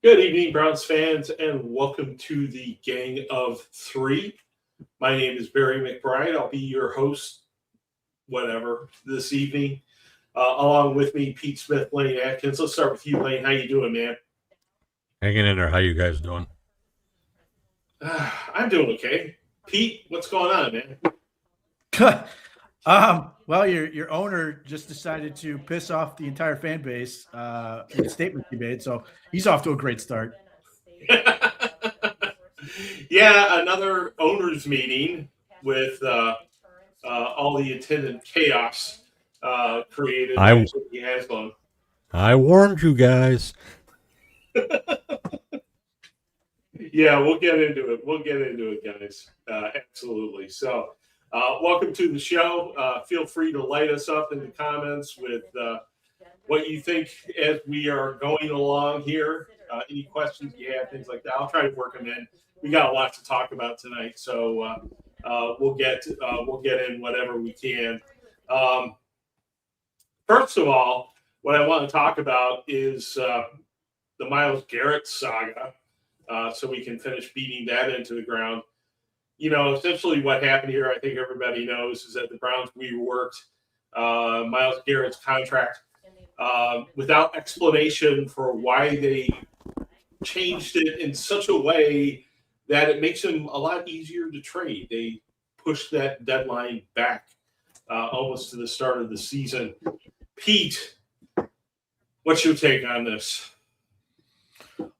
Good evening, Browns fans, and welcome to the Gang of Three. My name is Barry McBride. I'll be your host, this evening. Along with me, Pete Smith, Lane Atkins. Let's start with you, Lane. How you doing, man? Hanging in there. How you guys doing? I'm doing okay. Pete, what's going on, man? Well, your owner just decided to piss off the entire fan base in the statement he made, so he's off to a great start. Yeah, another owners meeting with all the attendant chaos created by Haslam. I warned you guys. Yeah, we'll get into it. Guys. Absolutely. So, welcome to the show. Feel free to light us up in the comments with what you think as we are going along here. Any questions you have, things like that. I'll try to work them in. We got a lot to talk about tonight, so we'll get in whatever we can. First of all, what I want to talk about is the Myles Garrett saga, so we can finish beating that into the ground. You know, essentially what happened here, I think everybody knows, is that the Browns reworked Myles Garrett's contract without explanation for why they changed it in such a way that it makes him a lot easier to trade. They pushed that deadline back almost to the start of the season. Pete, what's your take on this?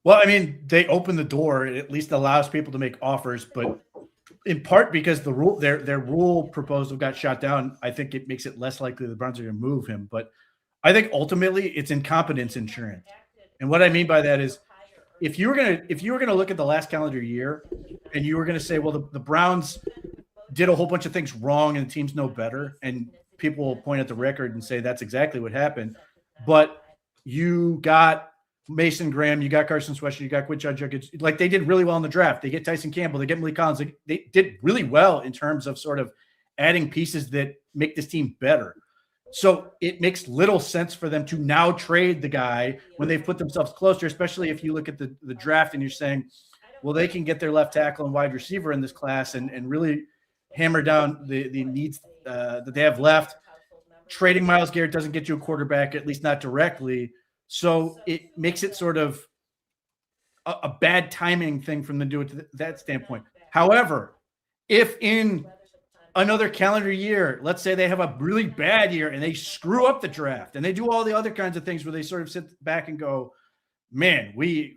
Well, I mean, they opened the door. It at least allows people to make offers, but in part because the rule, their rule proposal got shot down, I think it makes it less likely the Browns are going to move him. But I think ultimately it's incompetence insurance. And what I mean by that is if you were gonna look at the last calendar year and you were gonna say, well, the Browns did a whole bunch of things wrong and the team's no better, and people will point at the record and say that's exactly what happened. But you got Mason Graham, you got Carson Sweatshirt, you got Quinshon Judkins. Like, they did really well in the draft. They get Tyson Campbell, they get Malik Collins. They did really well in terms of sort of adding pieces that make this team better. So it makes little sense for them to now trade the guy when they've put themselves closer, especially if you look at the draft and you're saying, well, they can get their left tackle and wide receiver in this class and really hammer down the needs that they have left. Trading Myles Garrett doesn't get you a quarterback, at least not directly. So it makes it sort of a bad timing thing from them to do it to that standpoint. However, if in another calendar year, let's say they have a really bad year and they screw up the draft and they do all the other kinds of things where they sort of sit back and go, man, we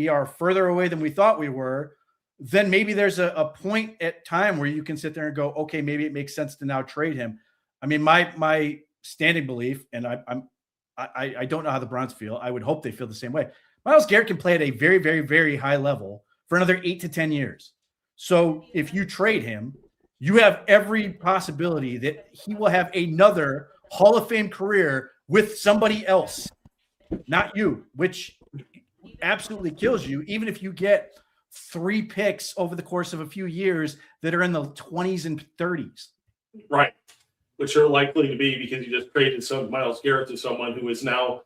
are further away than we thought we were, then maybe there's a point at time where you can sit there and go, okay, maybe it makes sense to now trade him. I mean, my standing belief, and I don't know how the Browns feel. I would hope they feel the same way. Myles Garrett can play at a very, very, very high level for another 8 to 10 years. So if you trade him, you have every possibility that he will have another Hall of Fame career with somebody else, not you, which absolutely kills you, even if you get 3 picks over the course of a few years that are in the 20s and 30s. Right. Which are likely to be because you just traded Myles Garrett to someone who is now,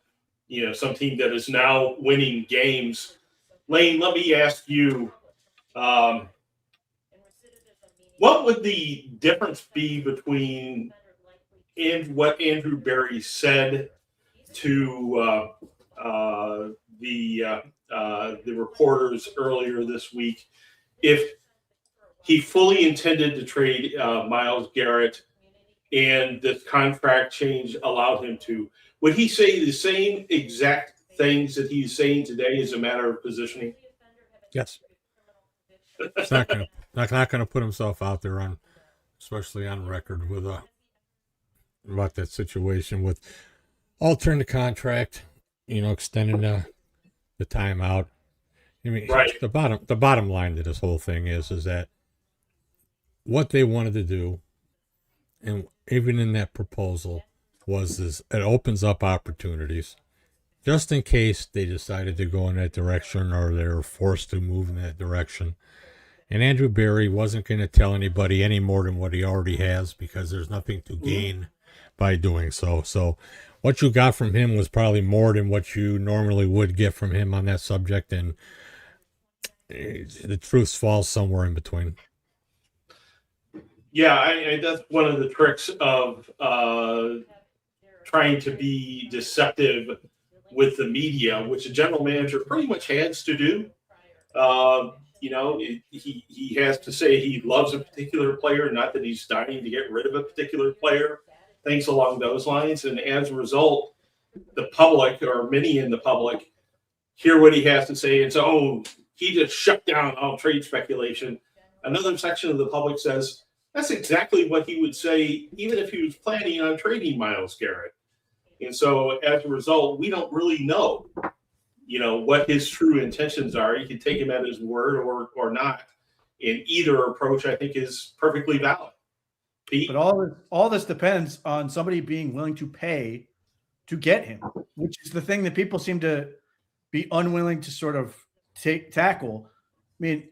some team that is now winning games. Lane, let me ask you, what would the difference be between what Andrew Berry said to the reporters earlier this week if he fully intended to trade Myles Garrett and this contract change allowed him to? Would he say the same exact things that he's saying today as a matter of positioning? Yes. He's not going to put himself out there especially on record with about that situation with altering the contract, extending the timeout. I mean, right. The bottom line to this whole thing is that what they wanted to do, and even in that proposal, it opens up opportunities just in case they decided to go in that direction or they were forced to move in that direction. And Andrew Berry wasn't going to tell anybody any more than what he already has because there's nothing to gain by doing so. So what you got from him was probably more than what you normally would get from him on that subject, and the truth falls somewhere in between. Yeah, I that's one of the tricks of trying to be deceptive with the media, which a general manager pretty much has to do. He has to say he loves a particular player, not that he's dying to get rid of a particular player, things along those lines. And as a result, the public, or many in the public, hear what he has to say and say, oh, he just shut down all trade speculation. Another section of the public says, that's exactly what he would say even if he was planning on trading Myles Garrett. And so as a result, we don't really know, what his true intentions are. You can take him at his word or not. And either approach, I think, is perfectly valid. Pete? But all this depends on somebody being willing to pay to get him, which is the thing that people seem to be unwilling to sort of tackle. I mean,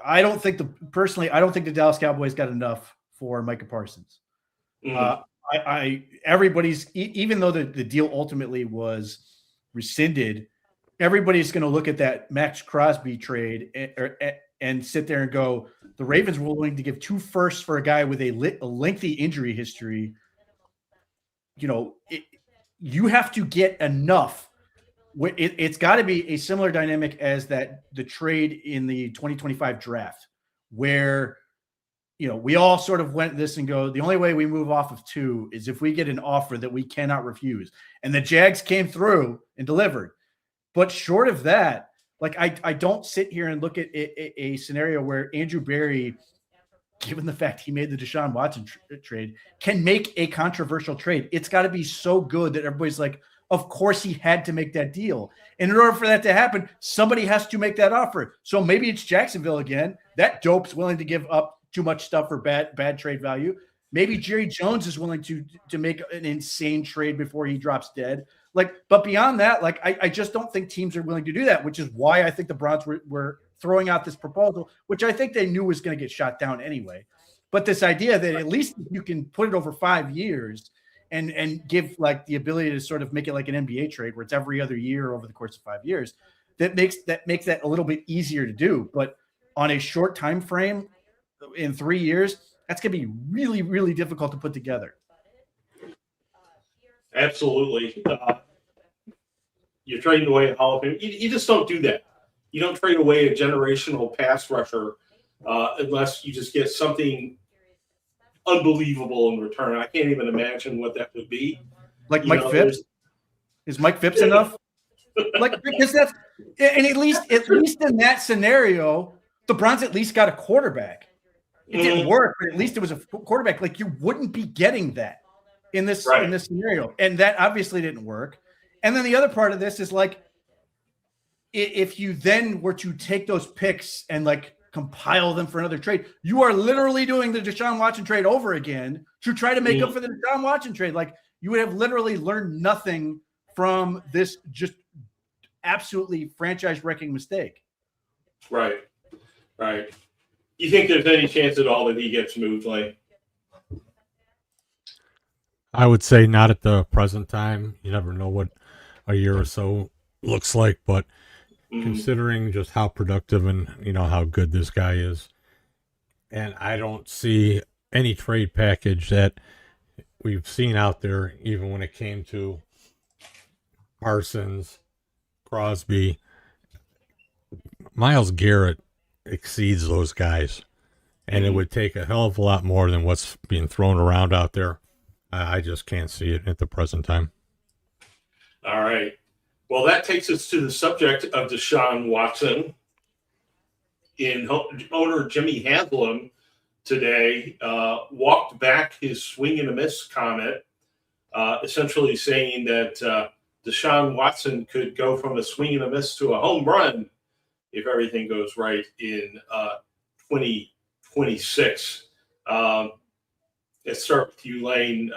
I don't think the Dallas Cowboys got enough for Micah Parsons. Everybody's, even though the deal ultimately was rescinded, everybody's going to look at that Max Crosby trade and sit there and go, the Ravens were willing to give 2 firsts for a guy with a lengthy injury history. You have to get enough. It's got to be a similar dynamic as the trade in the 2025 draft, where we all sort of went this and go, the only way we move off of 2 is if we get an offer that we cannot refuse. And the Jags came through and delivered. But short of that, like I don't sit here and look at a scenario where Andrew Berry, given the fact he made the Deshaun Watson trade, can make a controversial trade. It's got to be so good that everybody's like, of course he had to make that deal. And in order for that to happen, somebody has to make that offer. So maybe it's Jacksonville again. That dope's willing to give up too much stuff for bad trade value. Maybe Jerry Jones is willing to make an insane trade before he drops dead. But beyond that, I just don't think teams are willing to do that, which is why I think the Browns were throwing out this proposal, which I think they knew was going to get shot down anyway. But this idea that at least you can put it over 5 years and give the ability to sort of make it like an NBA trade where it's every other year over the course of 5 years, that makes that a little bit easier to do. But on a short time frame in 3 years, that's going to be really, really difficult to put together. Absolutely. You're trading away a Hall of Fame. You just don't do that. You don't trade away a generational pass rusher unless you just get something unbelievable in return. I can't even imagine what that would be. Mike Phipps? Is Mike Phipps enough? Because that's, and at least in that scenario, the Browns at least got a quarterback. It didn't work, but at least it was a quarterback. You wouldn't be getting that in this scenario, and that obviously didn't work. And then the other part of this is if you then were to take those picks and compile them for another trade, you are literally doing the Deshaun Watson trade over again to try to make up for the Deshaun Watson trade. You would have literally learned nothing from this just absolutely franchise-wrecking mistake. Right. You think there's any chance at all that he gets moved, I would say not at the present time. You never know what a year or so looks like, but considering just how productive and how good this guy is, and I don't see any trade package that we've seen out there, even when it came to Parsons, Crosby, Myles Garrett exceeds those guys, and it would take a hell of a lot more than what's being thrown around out there. I just can't see it at the present time. All right. Well, that takes us to the subject of Deshaun Watson. Owner Jimmy Haslam today walked back his swing and a miss comment, essentially saying that Deshaun Watson could go from a swing and a miss to a home run if everything goes right in 2026. Let's start with you, Lane.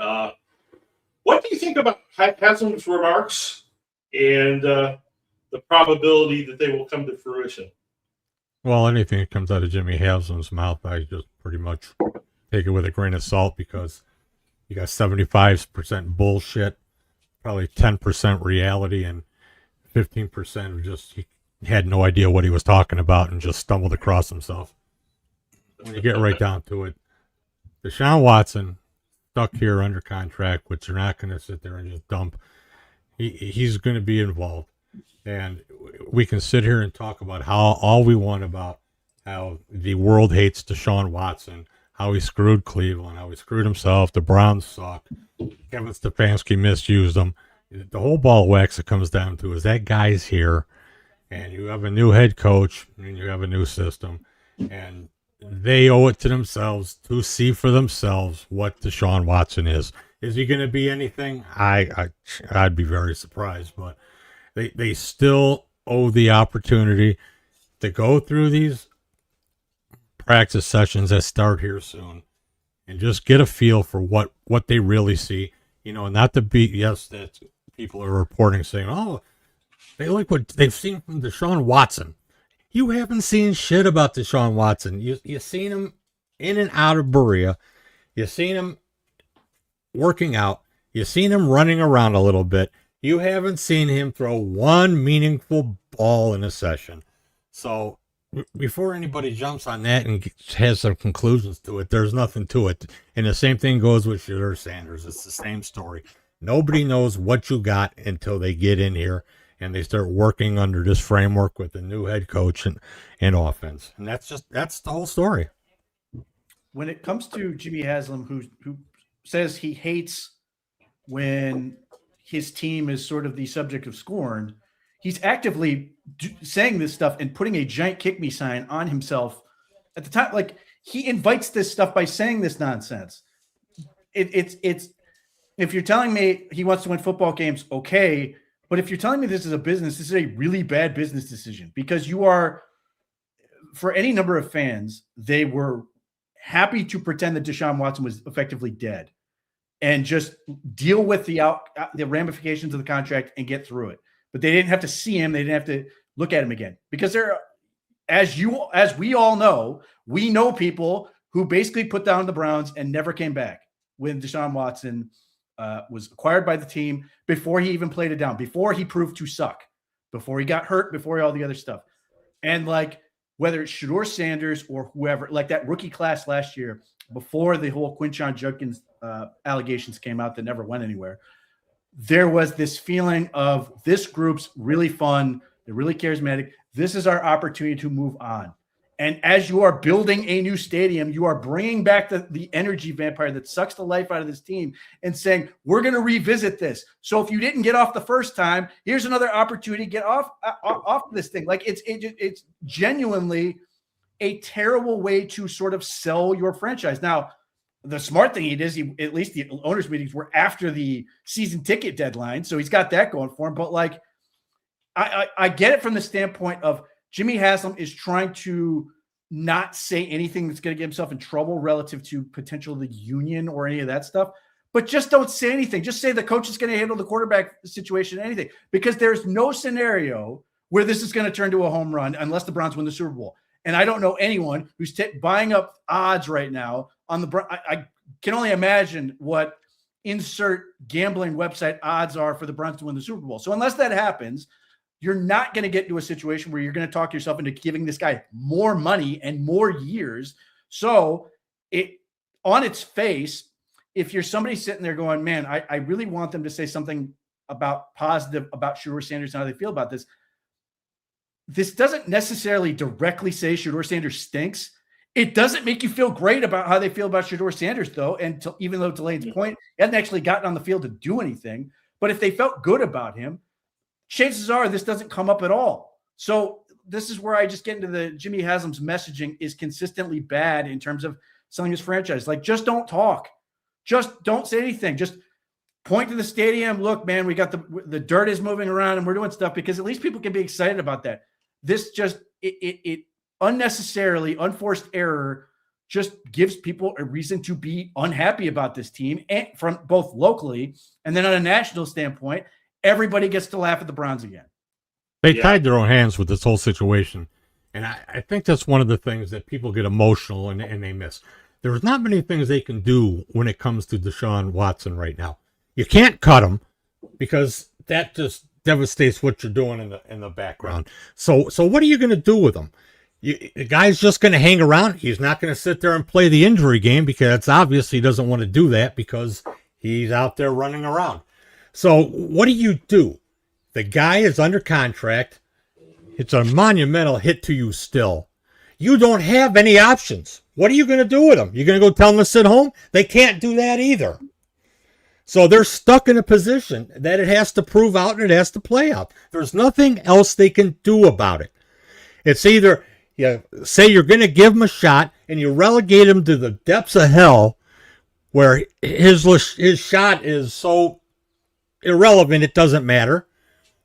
What do you think about Haslam's remarks and the probability that they will come to fruition? Well, anything that comes out of Jimmy Haslam's mouth, I just pretty much take it with a grain of salt, because You got 75% bullshit, probably 10% reality, and 15% of just he had no idea what he was talking about and just stumbled across himself. When you get right down to it, Deshaun Watson stuck here under contract, which they're not going to sit there and just dump. He's going to be involved. And we can sit here and talk about how all we want about how the world hates Deshaun Watson, how he screwed Cleveland, how he screwed himself, the Browns suck, Kevin Stefanski misused them. The whole ball of wax it comes down to is that guy's here, and you have a new head coach, and you have a new system, and they owe it to themselves to see for themselves what Deshaun Watson is. Is he going to be anything? I'd be very surprised, but they still owe the opportunity to go through these practice sessions that start here soon and just get a feel for what they really see. You know, not to be, yes, that people are reporting saying, oh, they like what they've seen from Deshaun Watson. You haven't seen shit about Deshaun Watson. You've seen him in and out of Berea. You've seen him working out. You've seen him running around a little bit. You haven't seen him throw one meaningful ball in a session. So before anybody jumps on that and has some conclusions to it, there's nothing to it. And the same thing goes with Shedeur Sanders. It's the same story. Nobody knows what you got until they get in here and they start working under this framework with the new head coach and offense. And that's the whole story. When it comes to Jimmy Haslam, who says he hates when his team is sort of the subject of scorn, he's actively saying this stuff and putting a giant kick me sign on himself at the time. Like, he invites this stuff by saying this nonsense. It's if you're telling me he wants to win football games, okay. But if you're telling me this is a business, this is a really bad business decision, because you are, for any number of fans, they were happy to pretend that Deshaun Watson was effectively dead and just deal with the ramifications of the contract and get through it. But they didn't have to see him. They didn't have to look at him again, because as we all know, we know people who basically put down the Browns and never came back when Deshaun Watson was acquired by the team, before he even played it down, before he proved to suck, before he got hurt, before all the other stuff. And like, whether it's Shedeur Sanders or whoever, like that rookie class last year, before the whole Quinshon Judkins allegations came out that never went anywhere, there was this feeling of this group's really fun. They're really charismatic. This is our opportunity to move on. And as you are building a new stadium, you are bringing back the energy vampire that sucks the life out of this team and saying, we're going to revisit this. So if you didn't get off the first time, here's another opportunity to get off this thing. Like, it's genuinely a terrible way to sort of sell your franchise. Now, the smart thing at least the owners' meetings were after the season ticket deadline. So he's got that going for him. But like, I get it from the standpoint of Jimmy Haslam is trying to not say anything that's going to get himself in trouble relative to potential the union or any of that stuff, but just don't say anything. Just say the coach is going to handle the quarterback situation, anything, because there's no scenario where this is going to turn to a home run unless the Browns win the Super Bowl. And I don't know anyone who's buying up odds right now on the I can only imagine what insert gambling website odds are for the Browns to win the Super Bowl. So unless that happens, you're not going to get into a situation where you're going to talk yourself into giving this guy more money and more years. So on its face, if you're somebody sitting there going, man, I really want them to say something positive about Shedeur Sanders and how they feel about this. This doesn't necessarily directly say Shedeur Sanders stinks. It doesn't make you feel great about how they feel about Shedeur Sanders, though. And even though, to Lane's point, he hasn't actually gotten on the field to do anything. But if they felt good about him, chances are this doesn't come up at all. So this is where I just get into the Jimmy Haslam's messaging is consistently bad in terms of selling his franchise. Like, just don't talk. Just don't say anything. Just point to the stadium. Look, man, we got the dirt is moving around and we're doing stuff, because at least people can be excited about that. This just, it unnecessarily, unforced error just gives people a reason to be unhappy about this team, and from both locally and then on a national standpoint. Everybody gets to laugh at the Browns again. They tied their own hands with this whole situation. And I think that's one of the things that people get emotional and they miss. there's not many things they can do when it comes to Deshaun Watson right now. You can't cut him because that just devastates what you're doing in the background. So what are you going to do with him? The guy's just going to hang around. He's not going to sit there and play the injury game because it's obvious he doesn't want to do that because he's out there running around. So what do? The guy is under contract. It's a monumental hit to you still. You don't have any options. What are you going to do with him? You're going to go tell him to sit home? They can't do that either. So they're stuck in a position that it has to prove out and it has to play out. There's nothing else they can do about it. It's either you say you're going to give him a shot and you relegate him to the depths of hell where his shot is so irrelevant it doesn't matter,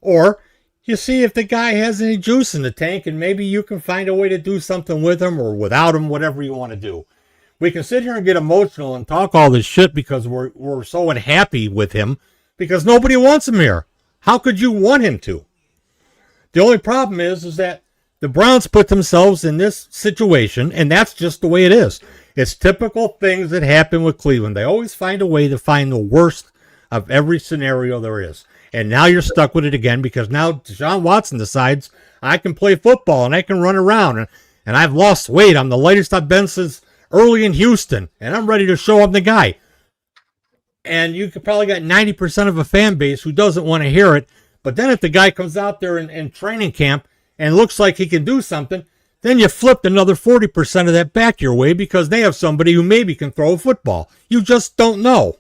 or you see if the guy has any juice in the tank and maybe you can find a way to do something with him or without him, whatever you want to do. We can sit here and get emotional and talk all this shit because we're so unhappy with him because nobody wants him here. How could you want him to? The only problem is that the Browns put themselves in this situation, and that's just the way it is. It's typical things that happen with Cleveland. They always find a way to find the worst of every scenario there is. And now you're stuck with it again because now Deshaun Watson decides I can play football and I can run around. And I've lost weight. I'm the lightest I've been since early in Houston. And I'm ready to show up the guy. And you could probably got 90% of a fan base who doesn't want to hear it. But then if the guy comes out there in training camp and looks like he can do something, then you flipped another 40% of that back your way because they have somebody who maybe can throw a football. You just don't know.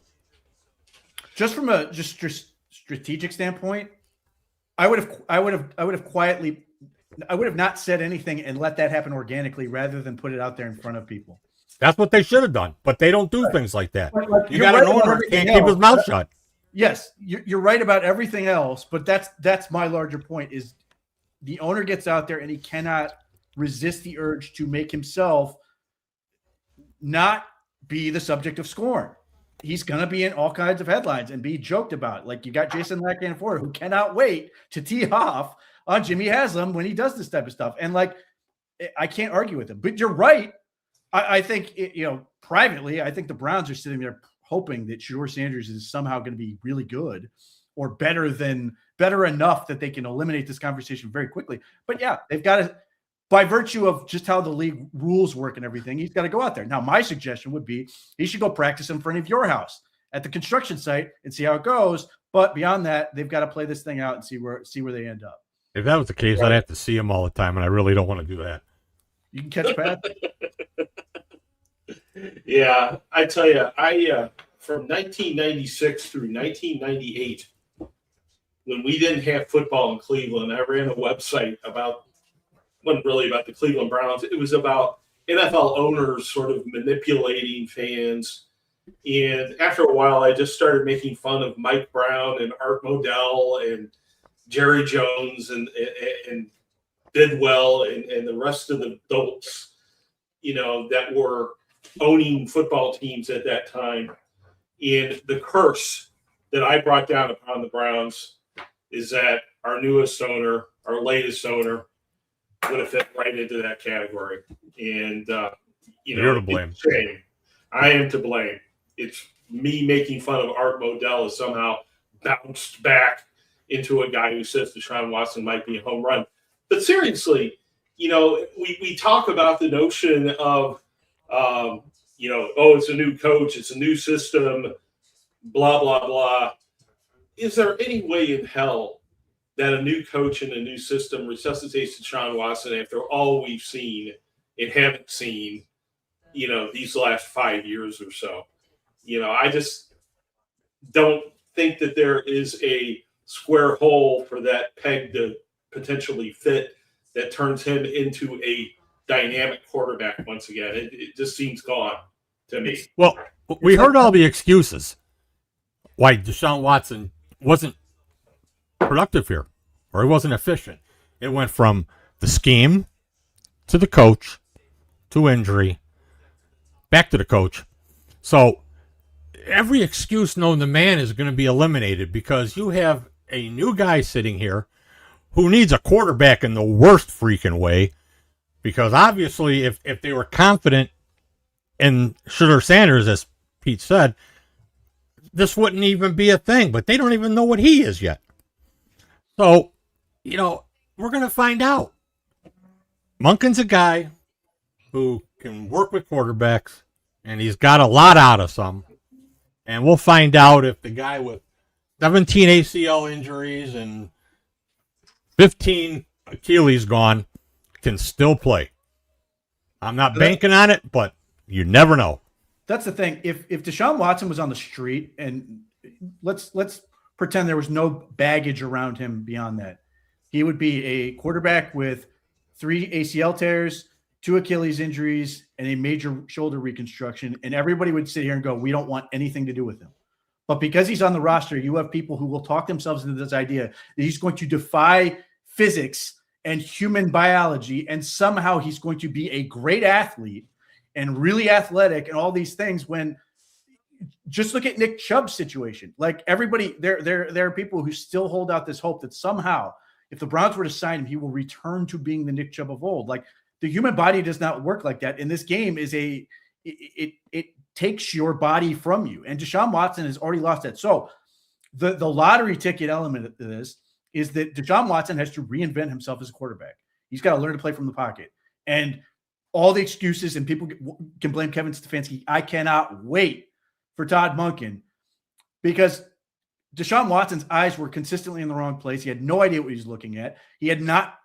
Just from a strategic standpoint, I would have not said anything and let that happen organically rather than put it out there in front of people. That's what they should have done, but they don't do things like that. You got right an owner who can't keep his mouth shut. Yes, you're right about everything else, but that's my larger point is the owner gets out there and he cannot resist the urge to make himself not be the subject of scorn. He's going to be in all kinds of headlines and be joked about. Like you got Jason Lacanfora, who cannot wait to tee off on Jimmy Haslam when he does this type of stuff. And like, I can't argue with him, but you're right. I think, privately, I think the Browns are sitting there hoping that Shedeur Sanders is somehow going to be really good or better enough that they can eliminate this conversation very quickly. But yeah, they've got to, by virtue of just how the league rules work and everything, he's got to go out there. Now, my suggestion would be he should go practice in front of your house at the construction site and see how it goes. But beyond that, they've got to play this thing out and see where they end up. If that was the case, I'd have to see him all the time, and I really don't want to do that. You can catch Pat. Yeah, I tell you, from 1996 through 1998, when we didn't have football in Cleveland, I ran a website wasn't really about the Cleveland Browns. It was about NFL owners sort of manipulating fans. And after a while, I just started making fun of Mike Brown and Art Modell and Jerry Jones and Bidwell and the rest of the adults, that were owning football teams at that time. And the curse that I brought down upon the Browns is that our newest owner, our latest owner, would have fit right into that category. And, you're to blame. Shame. I am to blame. It's me making fun of Art Modell has somehow bounced back into a guy who says Deshaun Watson might be a home run. But seriously, we talk about the notion of, it's a new coach, it's a new system, blah, blah, blah. Is there any way in hell that a new coach and a new system resuscitates Deshaun Watson after all we've seen and haven't seen, these last 5 years or so? I just don't think that there is a square hole for that peg to potentially fit that turns him into a dynamic quarterback once again. It just seems gone to me. Well, we heard all the excuses why Deshaun Watson wasn't productive here, or he wasn't efficient. It went from the scheme to the coach to injury, back to the coach. So every excuse known to man is going to be eliminated because you have a new guy sitting here who needs a quarterback in the worst freaking way. Because obviously, if they were confident And Shedeur Sanders, as Pete said, this wouldn't even be a thing, but they don't even know what he is yet. So, we're going to find out. Monken's a guy who can work with quarterbacks, and he's got a lot out of some. And we'll find out if the guy with 17 ACL injuries and 15 Achilles gone can still play. I'm not banking on it, but you never know. That's the thing. If Deshaun Watson was on the street, and let's pretend there was no baggage around him beyond that, he would be a quarterback with 3 ACL tears, 2 Achilles injuries, and a major shoulder reconstruction, and everybody would sit here and go, we don't want anything to do with him. But because he's on the roster, you have people who will talk themselves into this idea that he's going to defy physics and human biology, and somehow he's going to be a great athlete and really athletic and all these things, when just look at Nick Chubb's situation. Like, everybody, there are people who still hold out this hope that somehow, if the Browns were to sign him, he will return to being the Nick Chubb of old. Like, the human body does not work like that. And this game is it takes your body from you. And Deshaun Watson has already lost that. So the lottery ticket element of this is that Deshaun Watson has to reinvent himself as a quarterback. He's got to learn to play from the pocket. And all the excuses, and people can blame Kevin Stefanski. I cannot wait for Todd Monken, because Deshaun Watson's eyes were consistently in the wrong place. He had no idea what he was looking at. He had not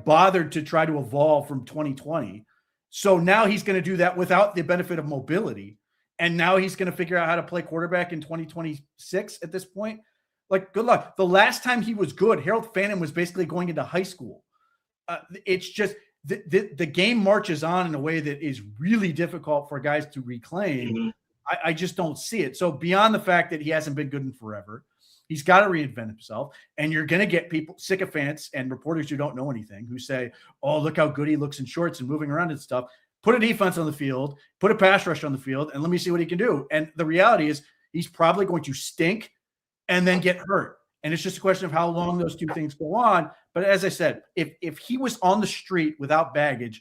bothered to try to evolve from 2020. So now he's going to do that without the benefit of mobility. And now he's going to figure out how to play quarterback in 2026 at this point. Like, good luck. The last time he was good, Harold Phantom was basically going into high school. It's just the game marches on in a way that is really difficult for guys to reclaim. Mm-hmm. I just don't see it. So beyond the fact that he hasn't been good in forever, he's got to reinvent himself. And you're going to get people, sycophants and reporters who don't know anything, who say, oh, look how good he looks in shorts and moving around and stuff. Put a defense on the field, put a pass rush on the field, and let me see what he can do. And the reality is he's probably going to stink and then get hurt. And it's just a question of how long those two things go on. But as I said, if he was on the street without baggage,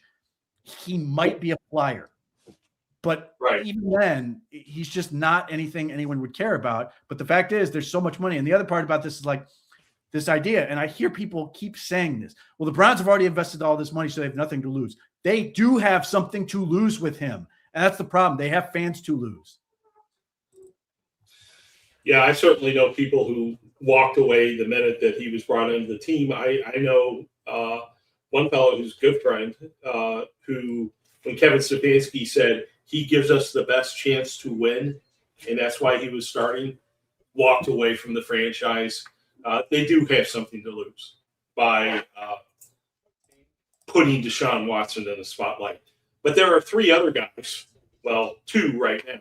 he might be a flyer. But even then, he's just not anything anyone would care about. But the fact is, there's so much money. And the other part about this is like this idea, and I hear people keep saying this. Well, the Browns have already invested all this money, so they have nothing to lose. They do have something to lose with him. And that's the problem. They have fans to lose. Yeah, I certainly know people who walked away the minute that he was brought into the team. I know one fellow who's a good friend who, when Kevin Stefanski said he gives us the best chance to win, and that's why he was starting, walked away from the franchise. They do have something to lose by putting Deshaun Watson in the spotlight. But there are 3 other guys, well, 2 right now.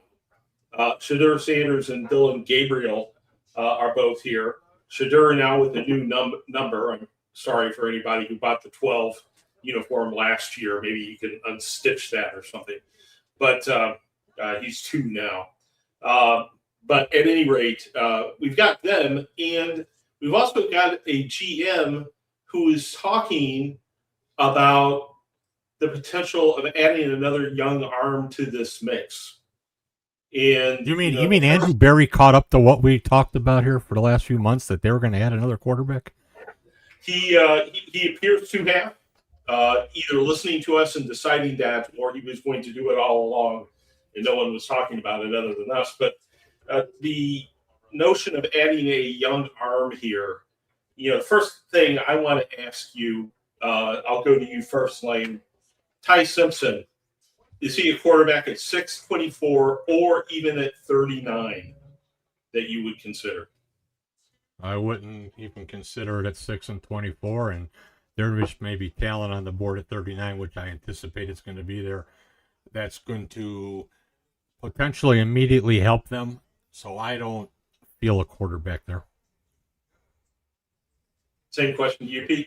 Shedeur Sanders and Dylan Gabriel are both here. Shedeur now with a new number. I'm sorry for anybody who bought the 12 uniform last year. Maybe you can unstitch that or something. But he's 2 now. But at any rate, we've got them, and we've also got a GM who is talking about the potential of adding another young arm to this mix. And you mean Andrew Berry caught up to what we talked about here for the last few months, that they were going to add another quarterback? He appears to have either listening to us and deciding that, or he was going to do it all along, and no one was talking about it other than us. But the notion of adding a young arm here, the first thing I want to ask you, I'll go to you first, Lane. Ty Simpson, is he a quarterback at 6'24" or even at 39 that you would consider? I wouldn't even consider it at 6 and 24, and there is maybe talent on the board at 39, which I anticipate it's going to be there. That's going to potentially immediately help them. So I don't feel a quarterback there. Same question to you, Pete.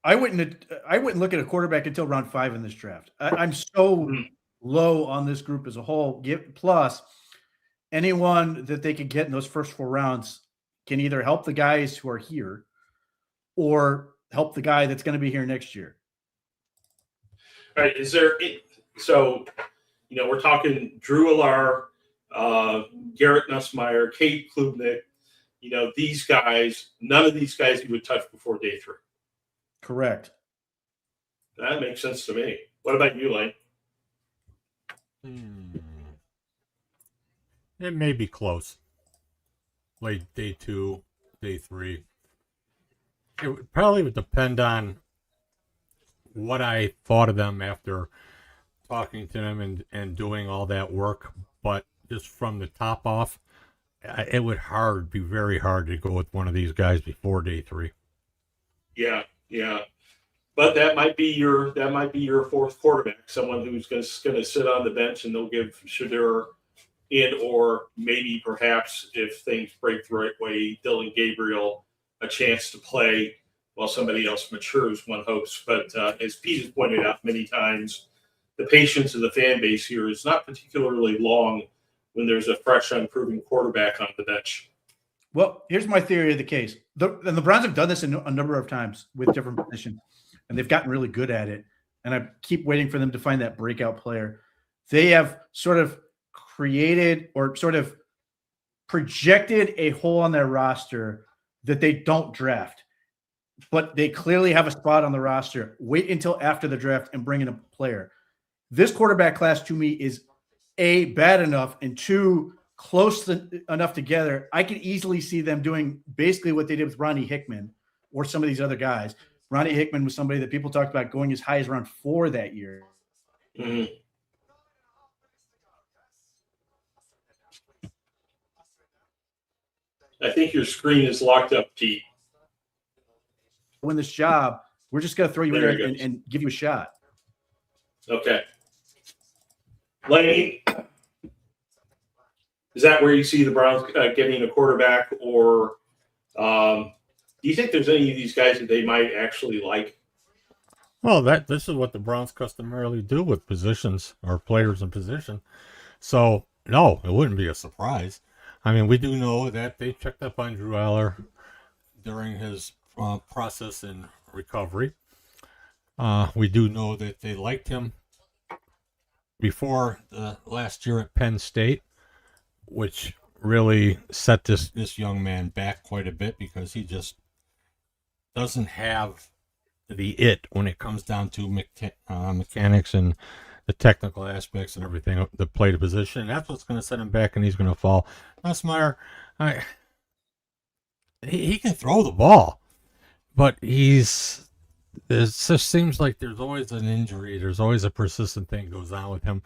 I wouldn't look at a quarterback until round 5 in this draft. I'm so low on this group as a whole. Plus, anyone that they could get in those first 4 rounds can either help the guys who are here or help the guy that's going to be here next year. All right. Is there – so, we're talking Drew Allar, Garrett Nussmeier, Kate Klubnik. These guys, none of these guys you would touch before day 3. Correct. That makes sense to me. What about you, Lane? It may be close. Late day 2, day 3. It probably would depend on what I thought of them after talking to them and doing all that work. But just from the top off, it would be very hard to go with one of these guys before day 3. Yeah. But that might be your fourth quarterback, someone who's going to sit on the bench, and they'll give Shedeur or maybe perhaps if things break the right way, Dylan Gabriel a chance to play while somebody else matures, one hopes. But as Pete has pointed out many times, the patience of the fan base here is not particularly long when there's a fresh, unproven quarterback on the bench. Well, here's my theory of the case. And the Browns have done this a number of times with different positions, and they've gotten really good at it. And I keep waiting for them to find that breakout player. They have sort of created or sort of projected a hole on their roster that they don't draft, but they clearly have a spot on the roster. Wait until after the draft and bring in a player. This quarterback class to me is A, bad enough, and 2, close enough together. I can easily see them doing basically what they did with Ronnie Hickman or some of these other guys. Ronnie Hickman was somebody that people talked about going as high as round 4 that year. Mm-hmm. I think your screen is locked up, Pete. Win this job, we're just going to throw you There in and give you a shot. Okay. Lane, is that where you see the Browns getting a quarterback, or do you think there's any of these guys that they might actually like? Well, this is what the Browns customarily do with positions or players in position. So, no, it wouldn't be a surprise. I mean, we do know that they checked up on Drew Allar during his process in recovery. We do know that they liked him before the last year at Penn State, which really set this young man back quite a bit because he just doesn't have the it when it comes down to mechanics and the technical aspects and everything, the play the position. That's what's going to set him back, and he's going to fall. Nussmeier, he can throw the ball, but it just seems like there's always an injury. There's always a persistent thing goes on with him.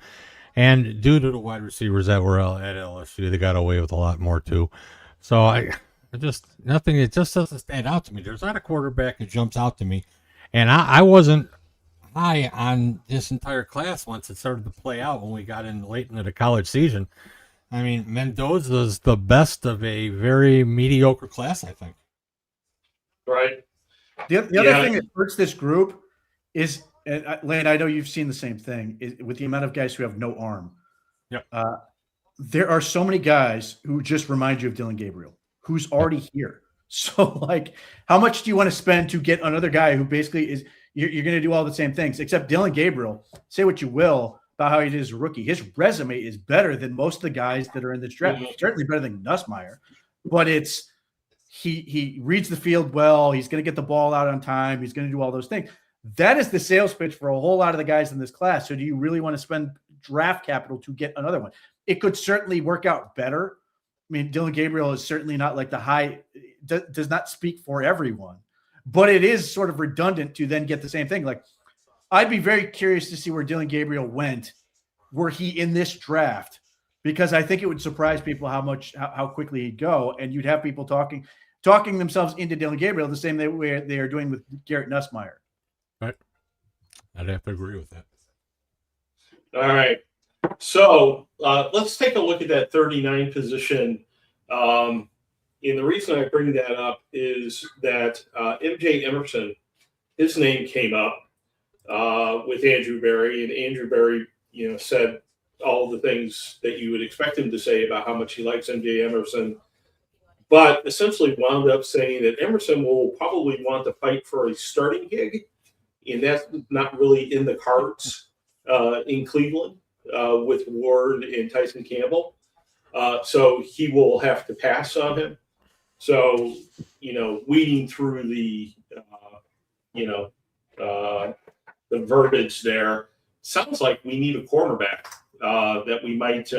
And due to the wide receivers that were at LSU, they got away with a lot more too. So it just doesn't stand out to me. There's not a quarterback that jumps out to me. And I wasn't high on this entire class once it started to play out when we got in late into the college season. I mean, Mendoza's the best of a very mediocre class, I think. Right. The other thing that hurts this group is, and Lane, I know you've seen the same thing, is with the amount of guys who have no arm. Yep. There are so many guys who just remind you of Dylan Gabriel, who's already here. So, like, how much do you want to spend to get another guy who basically is you're going to do all the same things, except Dylan Gabriel, say what you will about how he did as a rookie. His resume is better than most of the guys that are in this draft. Mm-hmm. Certainly better than Nussmeier, but it's he reads the field well. He's going to get the ball out on time. He's going to do all those things. That is the sales pitch for a whole lot of the guys in this class. So do you really want to spend draft capital to get another one? It could certainly work out better. I mean, Dylan Gabriel is certainly not like the high, does not speak for everyone, but it is sort of redundant to then get the same thing. Like, I'd be very curious to see where Dylan Gabriel went were he in this draft, because I think it would surprise people how quickly he'd go. And you'd have people talking themselves into Dylan Gabriel the same way they are doing with Garrett Nussmeier. Right. I'd have to agree with that. All right. So let's take a look at that 39 position. And the reason I bring that up is that MJ Emerson, his name came up with Andrew Berry, and Andrew Berry, said all the things that you would expect him to say about how much he likes MJ Emerson, but essentially wound up saying that Emerson will probably want to fight for a starting gig, and that's not really in the cards in Cleveland. with Ward and Tyson Campbell. So he will have to pass on him. So, weeding through the verbiage there, sounds like we need a cornerback, that we might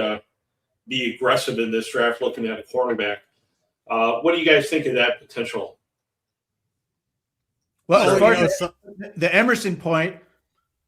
be aggressive in this draft looking at a cornerback. What do you guys think of that potential? Well, as far as the Emerson point,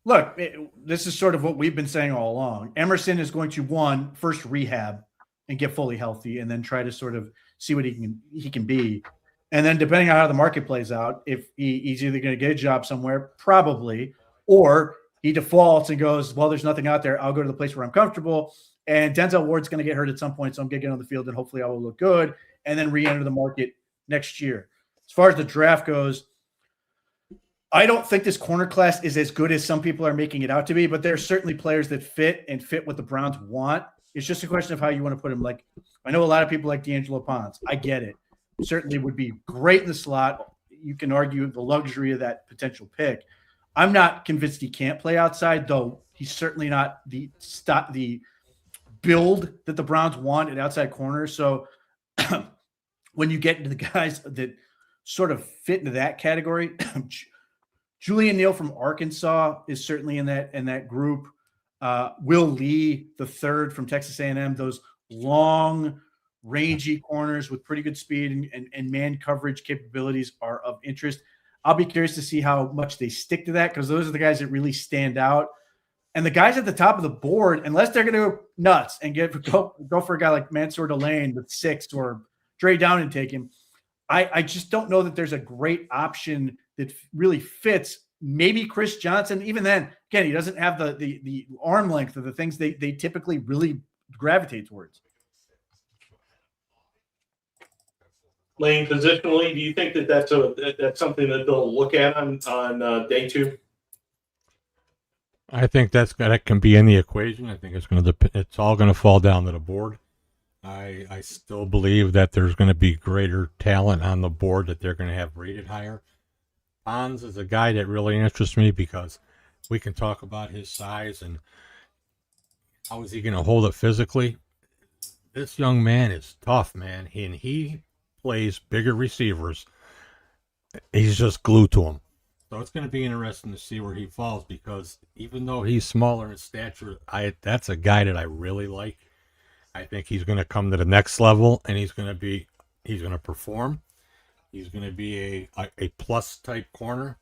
look, this is sort of what we've been saying all along. Emerson is going to first rehab and get fully healthy, and then try to sort of see what he can be. And then depending on how the market plays out, if he's either going to get a job somewhere, probably, or he defaults and goes, well, there's nothing out there. I'll go to the place where I'm comfortable. And Denzel Ward's going to get hurt at some point, so I'm going to get on the field and hopefully I will look good and then re-enter the market next year. As far as the draft goes, I don't think this corner class is as good as some people are making it out to be, but there are certainly players that fit what the Browns want. It's just a question of how you want to put them. Like, I know a lot of people like D'Angelo Ponce. I get it. Certainly would be great in the slot. You can argue the luxury of that potential pick. I'm not convinced he can't play outside, though. He's certainly not the build that the Browns want at outside corner. So when you get into the guys that sort of fit into that category, Julian Neal from Arkansas is certainly in that group. Will Lee, the third from Texas A&M, those long, rangy corners with pretty good speed and man coverage capabilities are of interest. I'll be curious to see how much they stick to that, because those are the guys that really stand out. And the guys at the top of the board, unless they're going to go nuts and go for a guy like Mansour Delane with 6 or Dre Down and take him, I just don't know that there's a great option that really fits. Maybe Chris Johnson. Even then, again, he doesn't have the arm length of the things they typically really gravitate towards. Lane, positionally, do you think that's something that they'll look at on day 2? I think that can be in the equation. I think it's all going to fall down to the board. I still believe that there's going to be greater talent on the board that they're going to have rated higher. Bonds is a guy that really interests me because we can talk about his size and how is he going to hold it physically. This young man is tough, man. He plays bigger receivers. He's just glued to them. So it's going to be interesting to see where he falls, because even though he's smaller in stature, that's a guy that I really like. I think he's going to come to the next level, and he's going to perform. He's going to be a plus type corner.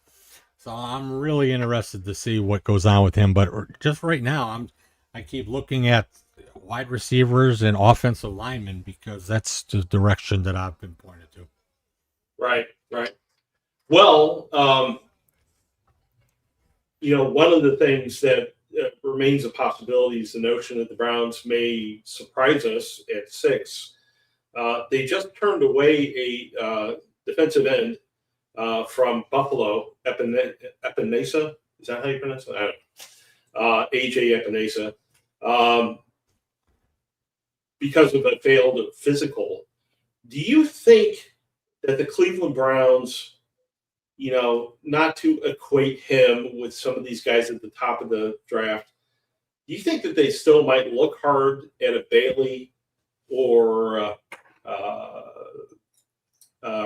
So I'm really interested to see what goes on with him. But just right now, I keep looking at wide receivers and offensive linemen, because that's the direction that I've been pointed to. Right. Well, one of the things that remains a possibility is the notion that the Browns may surprise us at 6. They just turned away a defensive end from Buffalo, Epinesa. Is that how you pronounce it? I don't know. AJ Epinesa. Because of a failed physical. Do you think that the Cleveland Browns, not to equate him with some of these guys at the top of the draft, do you think that they still might look hard at a Bailey or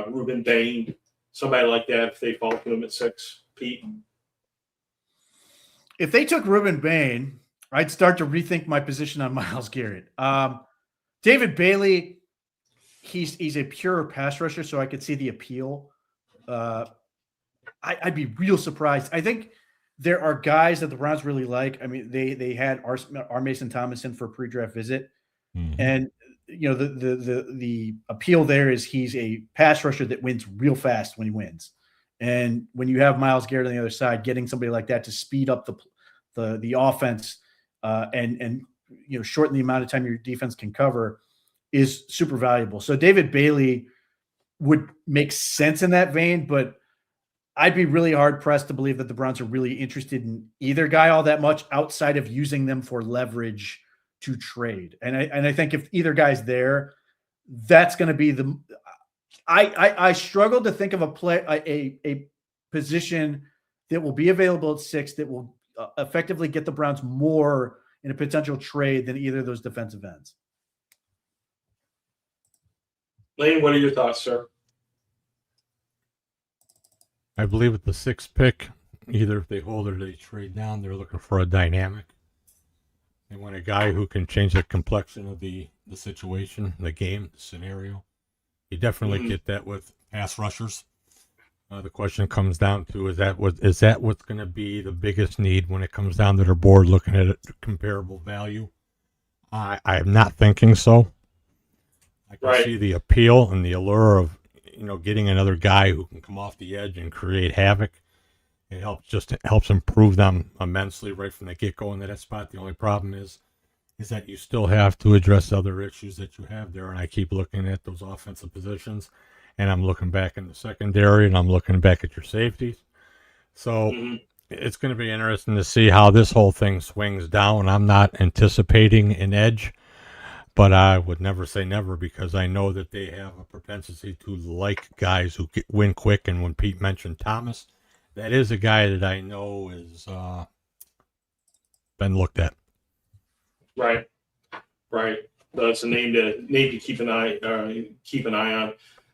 Reuben Bain, somebody like that, if they fall to him at 6, Pete? If they took Reuben Bain, I'd start to rethink my position on Myles Garrett. David Bailey, he's a pure pass rusher, so I could see the appeal. I'd be real surprised. I think there are guys that the Browns really like. I mean, they had R. Mason Thomas in for a pre-draft visit, and the appeal there is he's a pass rusher that wins real fast when he wins. And when you have Myles Garrett on the other side, getting somebody like that to speed up the offense and shorten the amount of time your defense can cover is super valuable. So David Bailey would make sense in that vein, but I'd be really hard pressed to believe that the Browns are really interested in either guy all that much outside of using them for leverage to trade. And I think if either guy's there, that's going to be I struggle to think of a position that will be available at 6 that will effectively get the Browns more in a potential trade than either of those defensive ends. Lane, what are your thoughts, sir? I believe with the 6th pick, either if they hold or they trade down, they're looking for a dynamic. They want a guy who can change the complexion of the situation, the game, the scenario. You definitely get that with pass rushers. The question comes down to is that what's going to be the biggest need when it comes down to their board looking at comparable value? I'm not thinking so. I can see the appeal and the allure of getting another guy who can come off the edge and create havoc. It helps improve them immensely right from the get-go into that spot. The only problem is that you still have to address other issues that you have there. And I keep looking at those offensive positions, and I'm looking back in the secondary, and I'm looking back at your safeties. So it's going to be interesting to see how this whole thing swings down. I'm not anticipating an edge, but I would never say never because I know that they have a propensity to like guys who win quick. And when Pete mentioned Thomas, that is a guy that I know is been looked at. Right. That's a name to keep an eye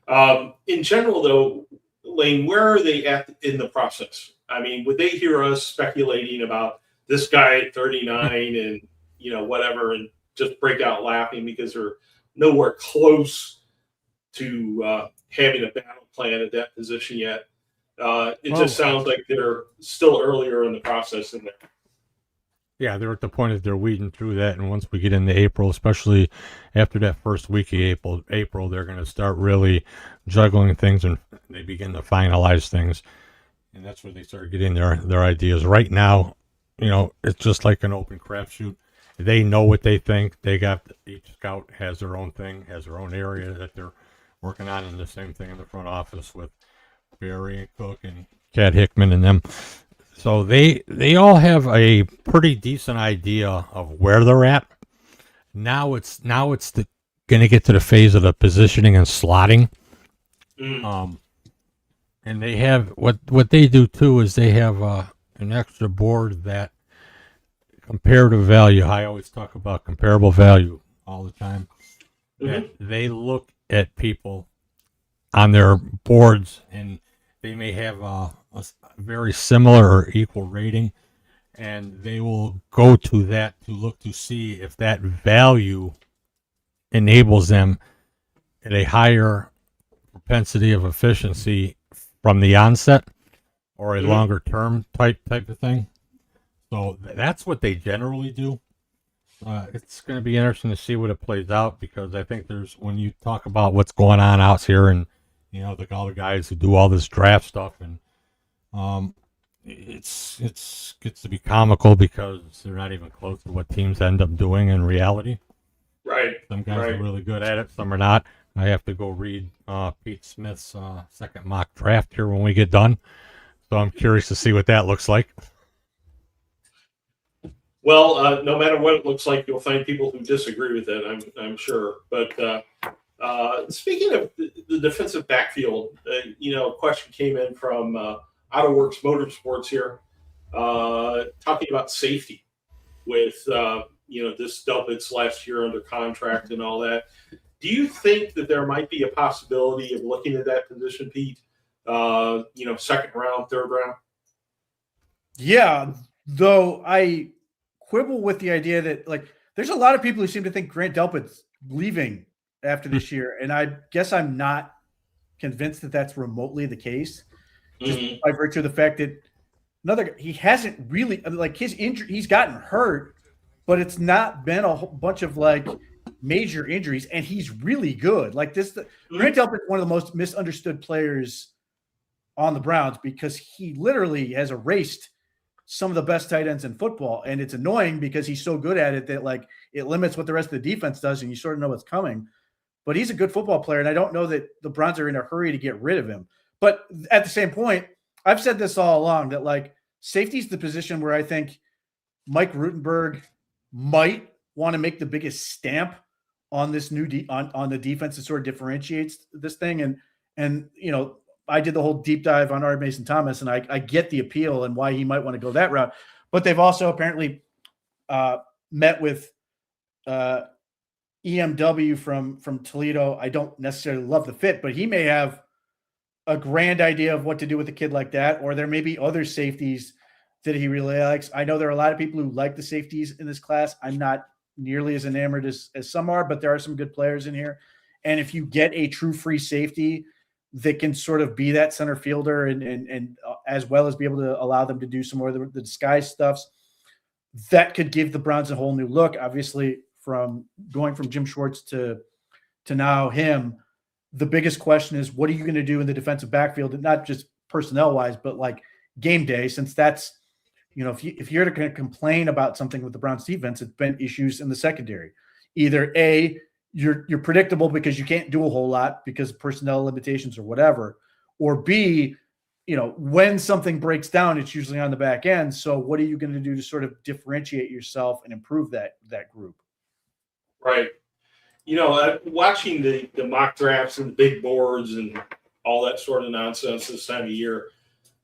on. In general, though, Lane, where are they at in the process? I mean, would they hear us speculating about this guy at 39 and whatever, and just break out laughing because they're nowhere close to having a battle plan at that position yet? It just sounds like they're still earlier in the process in there. Yeah, they're at the point that they're weeding through that, and once we get into April, especially after that first week of April, they're going to start really juggling things, and they begin to finalize things, and that's where they start getting their ideas. Right now, it's just like an open crapshoot. They know what they think. Each scout has their own thing, has their own area that they're working on, and the same thing in the front office with Barry and Cook and Cat Hickman and them. So they all have a pretty decent idea of where they're at. Now it's going to get to the phase of the positioning and slotting. And they have what they do too is they have an extra board that comparative value. I always talk about comparable value all the time. That they look at people on their boards and they may have a very similar or equal rating, and they will go to that to look to see if that value enables them at a higher propensity of efficiency from the onset or a longer term type of thing. So that's what they generally do. It's going to be interesting to see what it plays out because I think when you talk about what's going on out here and all the guys who do all this draft stuff and it's gets to be comical because they're not even close to what teams end up doing in reality. Right. Some guys are really good at it, some are not. I have to go read Pete Smith's second mock draft here when we get done. So I'm curious to see what that looks like. Well, no matter what it looks like, you'll find people who disagree with it, I'm sure. But speaking of the defensive backfield, a question came in from AutoWorks Motorsports here, talking about safety with, this Delpit's last year under contract and all that. Do you think that there might be a possibility of looking at that position, Pete? Second round, third round? Yeah, though I quibble with the idea that, there's a lot of people who seem to think Grant Delpit's leaving after this year, and I guess I'm not convinced that that's remotely the case, just by virtue of the fact that he hasn't really, his injury, he's gotten hurt, but it's not been a whole bunch of major injuries, and he's really good. Grant Delpit is one of the most misunderstood players on the Browns because he literally has erased some of the best tight ends in football, and it's annoying because he's so good at it that it limits what the rest of the defense does, and you sort of know what's coming. But he's a good football player, and I don't know that the Browns are in a hurry to get rid of him. But at the same point, I've said this all along that safety's the position where I think Mike Rutenberg might want to make the biggest stamp on this new on the defense that sort of differentiates this thing. And I did the whole deep dive on Art Mason Thomas, and I get the appeal and why he might want to go that route. But they've also apparently met with EMW from Toledo. I don't necessarily love the fit, but he may have a grand idea of what to do with a kid like that, or there may be other safeties that he really likes. I know there are a lot of people who like the safeties in this class. I'm not nearly as enamored as some are, but there are some good players in here. And if you get a true free safety that can sort of be that center fielder and as well as be able to allow them to do some more of the disguise stuffs, that could give the Browns a whole new look. Obviously, from going from Jim Schwartz to now him, the biggest question is, what are you going to do in the defensive backfield, and not just personnel wise, but like game day, since that's, if you're going to complain about something with the Browns defense, it's been issues in the secondary. Either A, you're predictable because you can't do a whole lot because of personnel limitations or whatever, or B, when something breaks down, it's usually on the back end. So what are you going to do to sort of differentiate yourself and improve that group? Right. Watching the mock drafts and the big boards and all that sort of nonsense this time of year,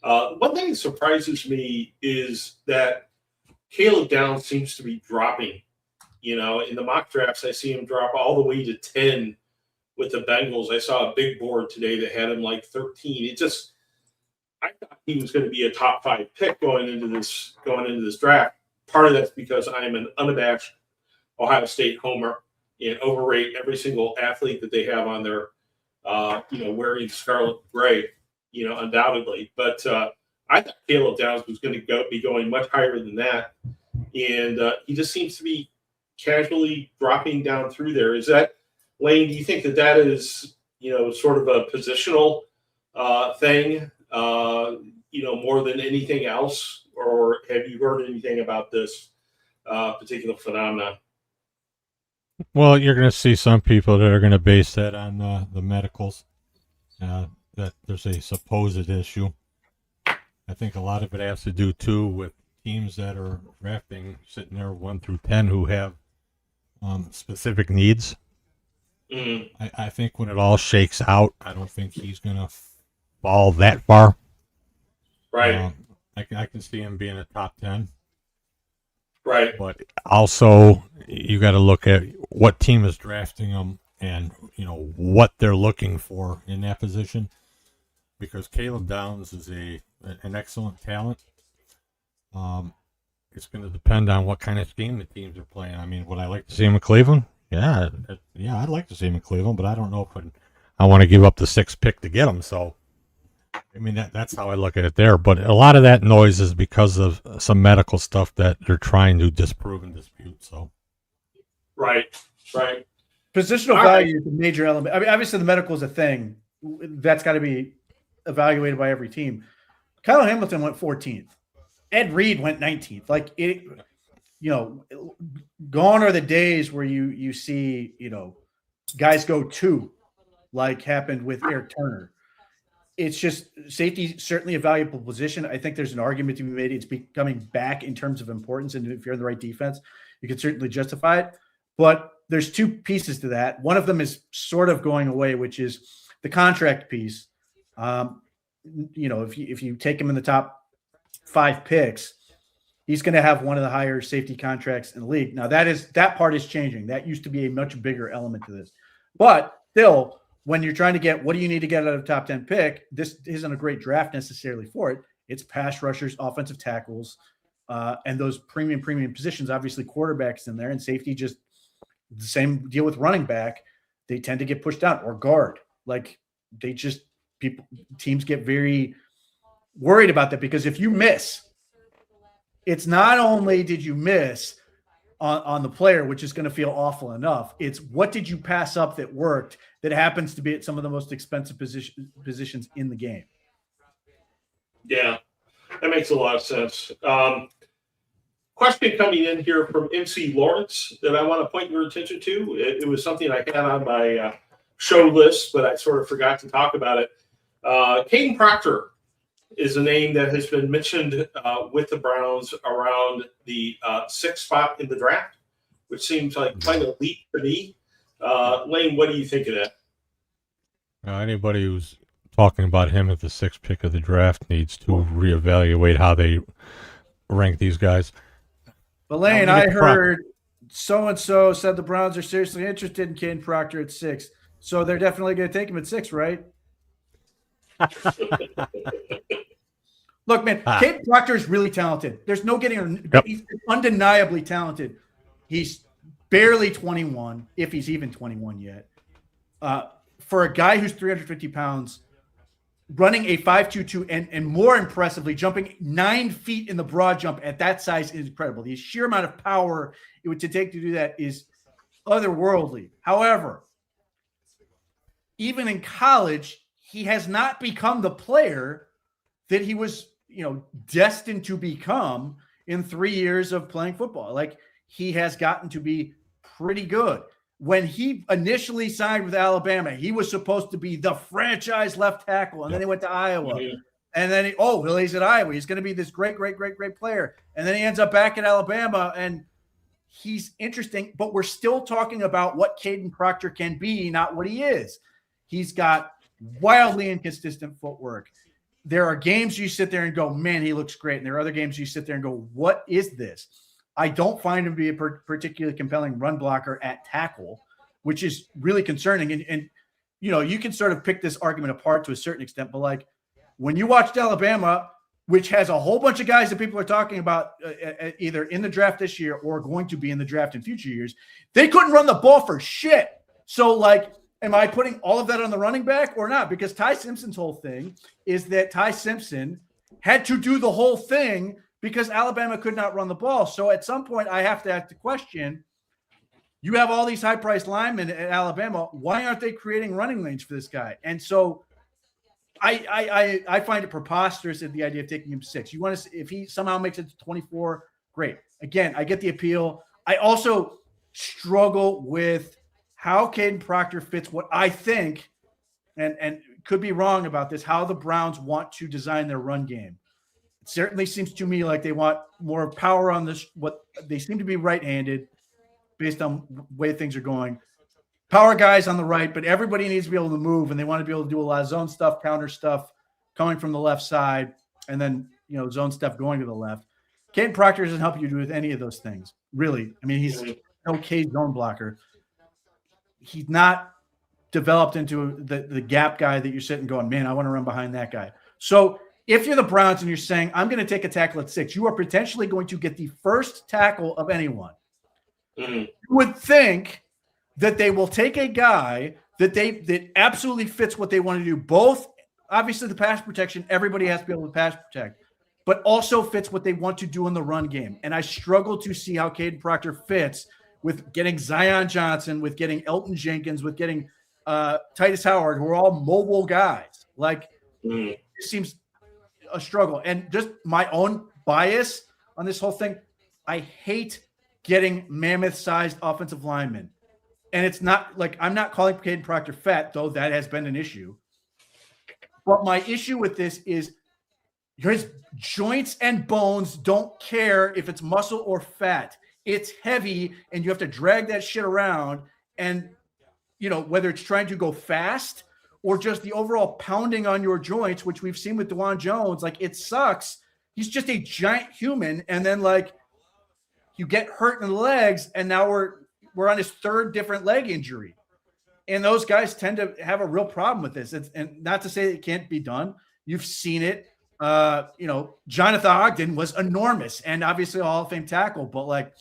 one thing that surprises me is that Caleb Downs seems to be dropping. In the mock drafts, I see him drop all the way to 10 with the Bengals. I saw a big board today that had him like 13. I thought he was going to be a top 5 pick going into this draft. Part of that's because I am an unabashed Ohio State homer and overrate every single athlete that they have on their, wearing scarlet gray, undoubtedly. But I thought Caleb Downs was going to be going much higher than that. And he just seems to be casually dropping down through there. Is that, Lane, do you think that is, sort of a positional thing, more than anything else? Or have you heard anything about this particular phenomenon? Well, you're going to see some people that are going to base that on the medicals, that there's a supposed issue. I think a lot of it has to do, too, with teams that are drafting, sitting there 1 through 10, who have specific needs. I think when it all shakes out, I don't think he's going to fall that far. Right. I can see him being a top 10. Right. But also, you got to look at what team is drafting him and, what they're looking for in that position. Because Caleb Downs is an excellent talent. It's going to depend on what kind of scheme the teams are playing. I mean, would I like to see him in Cleveland? Yeah, I'd like to see him in Cleveland, but I don't know if I want to give up the 6th pick to get him. So, I mean, that's how I look at it there. But a lot of that noise is because of some medical stuff that they're trying to disprove and dispute. So, right. Positional value is a major element. I mean, obviously the medical is a thing that's got to be evaluated by every team. Kyle Hamilton went 14th. Ed Reed went 19th. Like it, gone are the days where you see, guys go 2, like happened with Eric Turner. It's just safety, certainly a valuable position. I think there's an argument to be made. It's becoming back in terms of importance. And if you're in the right defense, you can certainly justify it. But there's 2 pieces to that. One of them is sort of going away, which is the contract piece. If you take him in the top 5 picks, he's going to have one of the higher safety contracts in the league. Now that part is changing. That used to be a much bigger element to this, but still, when you're trying to get, what do you need to get out of a top 10 pick? This isn't a great draft necessarily for it. It's pass rushers, offensive tackles, and those premium positions, obviously quarterbacks in there, and safety, just the same deal with running back. They tend to get pushed down, or guard. Like teams get very worried about that, because if you miss, it's not only did you miss on the player, which is going to feel awful enough, it's what did you pass up that worked, that happens to be at some of the most expensive positions in the game. Yeah, that makes a lot of sense. Question coming in here from MC Lawrence that I want to point your attention to. It was something I had on my show list, but I sort of forgot to talk about it. Caden Proctor is a name that has been mentioned with the Browns around the 6th spot in the draft, which seems like quite a leap to me. Lane, what do you think of that? Anybody who's talking about him at the 6th pick of the draft needs to reevaluate how they rank these guys. But Lane, I heard So-and-so said the Browns are seriously interested in Caden Proctor at 6. So they're definitely going to take him at 6, right? Look, man, Caden Proctor is really talented. There's no getting – He's undeniably talented. He's barely 21, if he's even 21 yet. For a guy who's 350 pounds, running a 5.22 and more impressively, jumping 9 feet in the broad jump at that size is incredible. The sheer amount of power it would take to do that is otherworldly. However, even in college, he has not become the player that he was, destined to become in 3 years of playing football. Like, he has gotten to be pretty good. When he initially signed with Alabama, he was supposed to be the franchise left tackle, and then he went to Iowa. And then he's at Iowa. He's going to be this great player. And then he ends up back at Alabama, and he's interesting, but we're still talking about what Caden Proctor can be, not what he is. He's got wildly inconsistent footwork. There are games you sit there and go, man, he looks great. And there are other games you sit there and go, what is this? I don't find him to be a particularly compelling run blocker at tackle, which is really concerning. And you can sort of pick this argument apart to a certain extent, but like when you watched Alabama, which has a whole bunch of guys that people are talking about either in the draft this year or going to be in the draft in future years, they couldn't run the ball for shit. So like, am I putting all of that on the running back or not? Because Ty Simpson's whole thing is that Ty Simpson had to do the whole thing because Alabama could not run the ball. So at some point, I have to ask the question, you have all these high-priced linemen at Alabama. Why aren't they creating running lanes for this guy? And so I find it preposterous at the idea of taking him 6. You want to, if he somehow makes it to 24, great. Again, I get the appeal. I also struggle with how Caden Proctor fits what I think, and could be wrong about this, how the Browns want to design their run game. It certainly seems to me like they want more power on this. What they seem to be right-handed based on the way things are going. Power guys on the right, but everybody needs to be able to move, and they want to be able to do a lot of zone stuff, counter stuff, coming from the left side, and then zone stuff going to the left. Caden Proctor doesn't help you do with any of those things, really. I mean, he's an okay zone blocker. He's not developed into the gap guy that you're sitting going, man, I want to run behind that guy. So if you're the Browns and you're saying, I'm going to take a tackle at 6, you are potentially going to get the first tackle of anyone. You would think that they will take a guy that absolutely fits what they want to do. Both, obviously, the pass protection, everybody has to be able to pass protect, but also fits what they want to do in the run game. And I struggle to see how Caden Proctor fits with getting Zion Johnson, with getting Elton Jenkins, with getting Titus Howard, who are all mobile guys. Like, it seems a struggle. And just my own bias on this whole thing, I hate getting mammoth-sized offensive linemen. And it's not like I'm not calling Caden Proctor fat, though that has been an issue. But my issue with this is his joints and bones don't care if it's muscle or fat. It's heavy, and you have to drag that shit around. And, whether it's trying to go fast or just the overall pounding on your joints, which we've seen with DeJuan Jones, like, it sucks. He's just a giant human. And then, like, you get hurt in the legs, and now we're on his 3rd different leg injury. And those guys tend to have a real problem with this. And not to say that it can't be done. You've seen it. Jonathan Ogden was enormous and obviously a Hall of Fame tackle. But, like,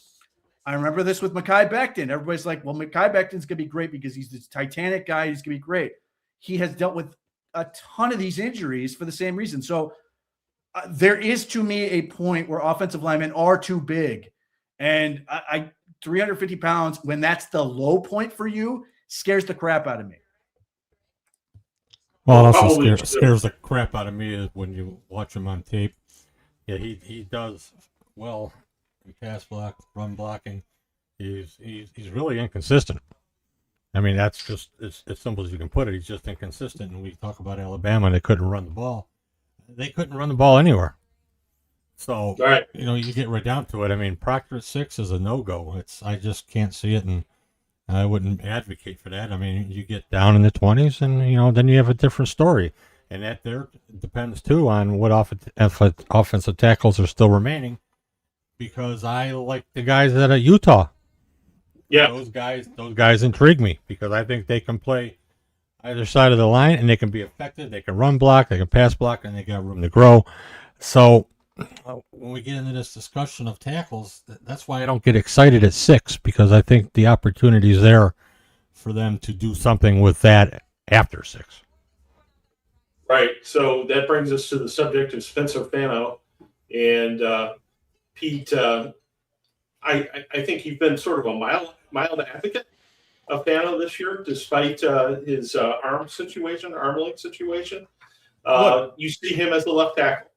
I remember this with Mekhi Becton. Everybody's like, well, Mekhi Becton's going to be great because he's this Titanic guy. He's going to be great. He has dealt with a ton of these injuries for the same reason. So there is, to me, a point where offensive linemen are too big. And I 350 pounds, when that's the low point for you, scares the crap out of me. Well, it also scares the crap out of me is when you watch him on tape. Yeah, he does well in pass block, run blocking. He's really inconsistent. I mean, that's just as simple as you can put it. He's just inconsistent. And we talk about Alabama, and they couldn't run the ball. They couldn't run the ball anywhere. So, right. You get right down to it. I mean, Proctor at 6 is a no-go. I just can't see it, and I wouldn't advocate for that. I mean, you get down in the 20s, and, then you have a different story. And that there depends, too, on what offensive tackles are still remaining, because I like the guys at Utah. Yeah. Those guys intrigue me because I think they can play either side of the line and they can be effective. They can run block, they can pass block, and they got room to grow. So when we get into this discussion of tackles, that's why I don't get excited at 6, because I think the opportunity is there for them to do something with that after 6. Right. So that brings us to the subject of Spencer Fano. And Pete, I think you've been sort of a mild advocate of Fano this year, despite his arm length situation. You see him as the left tackle.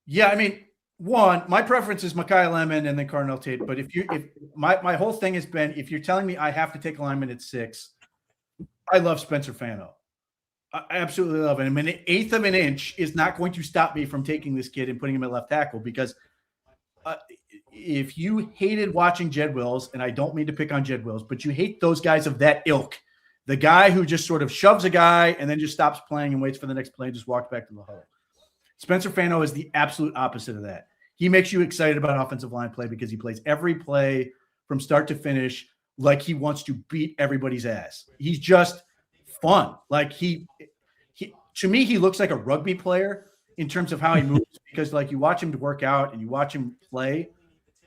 Yeah, I mean, one, my preference is Mekhi Lemon and then Cardinal Tate. But if my whole thing has been, if you're telling me I have to take a lineman at 6, I love Spencer Fano. I absolutely love him. An eighth of an inch is not going to stop me from taking this kid and putting him at left tackle, because if you hated watching Jed Wills, and I don't mean to pick on Jed Wills, but you hate those guys of that ilk, the guy who just sort of shoves a guy and then just stops playing and waits for the next play and just walks back to the huddle. Spencer Fano is the absolute opposite of that. He makes you excited about offensive line play because he plays every play from start to finish like he wants to beat everybody's ass. He's just fun. Like he to me, he looks like a rugby player in terms of how he moves, because like you watch him to work out and you watch him play,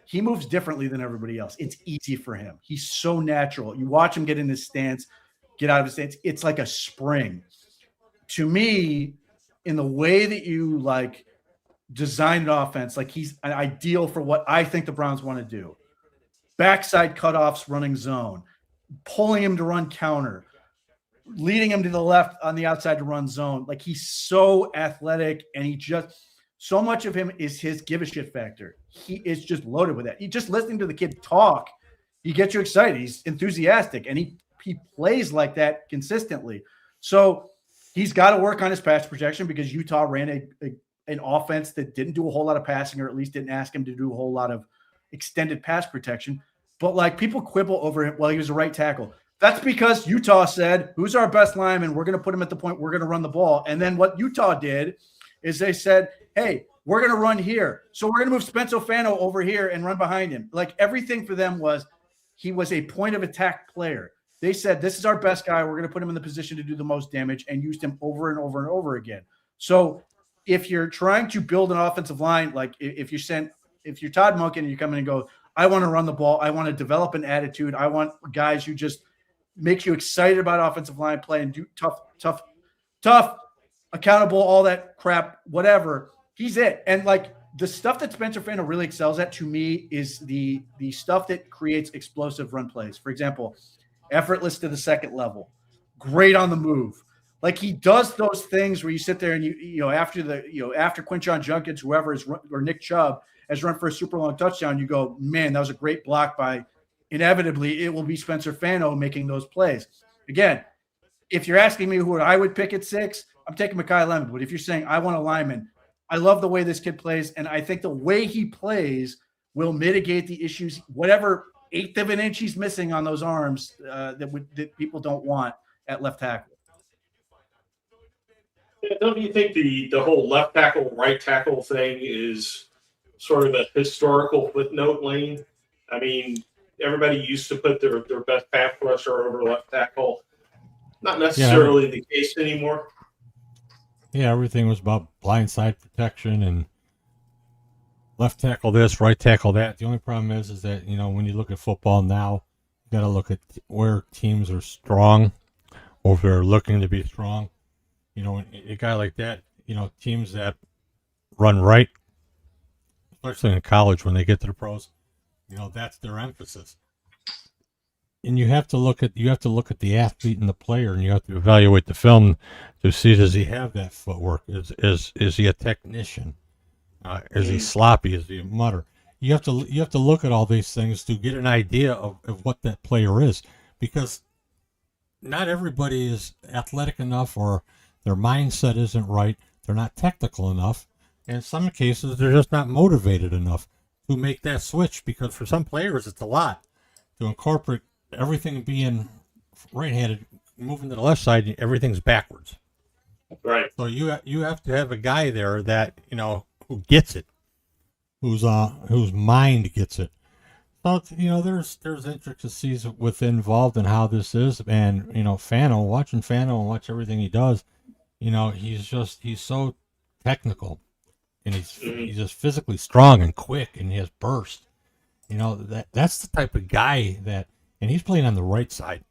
he moves differently than everybody else. It's easy for him. He's so natural. You watch him get in his stance, get out of his stance. It's like a spring. To me, in the way that you like design an offense, like he's an ideal for what I think the Browns want to do. Backside cutoffs, running zone, pulling him to run counter, leading him to the left on the outside to run zone. Like he's so athletic, and he just, so much of him is his give a shit factor. He is just loaded with that. He just listening to the kid talk, he gets you excited. He's enthusiastic, and he plays like that consistently. So he's got to work on his pass protection, because Utah ran an offense that didn't do a whole lot of passing, or at least didn't ask him to do a whole lot of extended pass protection. But like people quibble over him, well, he was a right tackle. That's because Utah said, who's our best lineman? We're going to put him at the point we're going to run the ball. And then what Utah did is they said, hey, we're going to run here. So we're going to move Spencer Fano over here and run behind him. Like everything for them was, he was a point of attack player. They said, this is our best guy. We're going to put him in the position to do the most damage, and used him over and over and over again. So if you're trying to build an offensive line, like if you're Todd Monken and you come in and go, I want to run the ball, I want to develop an attitude, I want guys who just make you excited about offensive line play and do tough, accountable, all that crap, whatever. He's it. And like the stuff that Spencer Fano really excels at, to me, is the stuff that creates explosive run plays. For example, effortless to the second level, great on the move. Like he does those things where you sit there and after Quinshon Judkins, whoever is, or Nick Chubb has run for a super long touchdown, you go, man, that was a great block by, inevitably it will be Spencer Fano making those plays. Again, if you're asking me who I would pick at 6, I'm taking Mekhi Lemon. But if you're saying I want a lineman, I love the way this kid plays, and I think the way he plays will mitigate the issues, whatever eighth of an inch he's missing on those arms that people don't want at left tackle. Don't you think the whole left tackle, right tackle thing is sort of a historical footnote, Lane? I mean, everybody used to put their best pass rusher over left tackle. Not necessarily the case anymore. Yeah, everything was about blindside protection and left tackle this, right tackle that. The only problem is that, when you look at football now, you got to look at where teams are strong, or if they're looking to be strong. A guy like that, teams that run right, especially in college when they get to the pros, that's their emphasis. And you have to look at the athlete and the player, and you have to evaluate the film to see, does he have that footwork? Is he a technician? Is he sloppy? Is he a mutter? You have to look at all these things to get an idea of what that player is, because not everybody is athletic enough, or their mindset isn't right. They're not technical enough. And in some cases, they're just not motivated enough to make that switch, because for some players, it's a lot to incorporate everything being right-handed, moving to the left side, everything's backwards. Right. So you have to have a guy there that, who gets it, whose mind gets it. So there's intricacies involved in how this is, and watching Fano and watch everything he does, he's so technical, and he's just physically strong and quick, and he has burst. That's the type of guy and he's playing on the right side,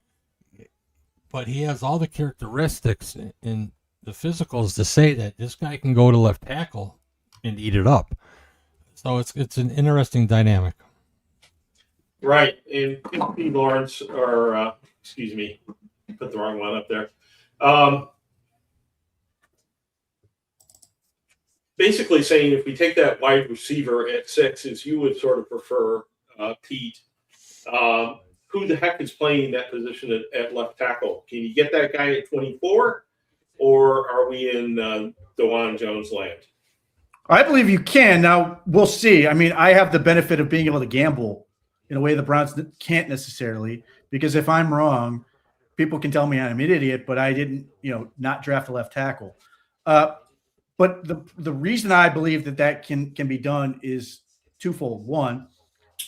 but he has all the characteristics in the physicals to say that this guy can go to left tackle and eat it up. So it's an interesting dynamic. Right. And Timothy Lawrence, or excuse me, put the wrong one up there. Basically saying if we take that wide receiver at 6, as you would sort of prefer, Pete, who the heck is playing that position at left tackle? Can you get that guy at 24, or are we in DeJuan Jones land? I believe you can. Now, we'll see. I mean, I have the benefit of being able to gamble in a way the Browns can't necessarily, because if I'm wrong, people can tell me I'm an idiot, but I didn't, not draft a left tackle. But the reason I believe that can be done is twofold. One,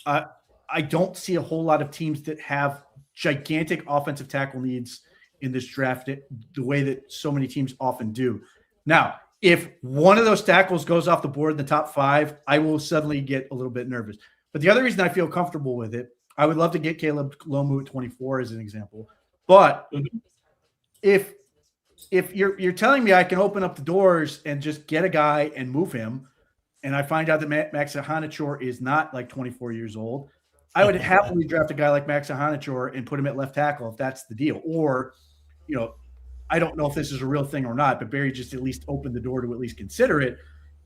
I don't see a whole lot of teams that have gigantic offensive tackle needs in this draft the way that so many teams often do. Now, if one of those tackles goes off the board in the top 5, I will suddenly get a little bit nervous. But the other reason I feel comfortable with it, I would love to get Caleb Lomu at 24 as an example. But if you're telling me I can open up the doors and just get a guy and move him, and I find out that Max Ahanichor is not like 24 years old, I would happily draft a guy like Max Ahanichor and put him at left tackle if that's the deal. Or, I don't know if this is a real thing or not, but Barry just at least opened the door to at least consider it.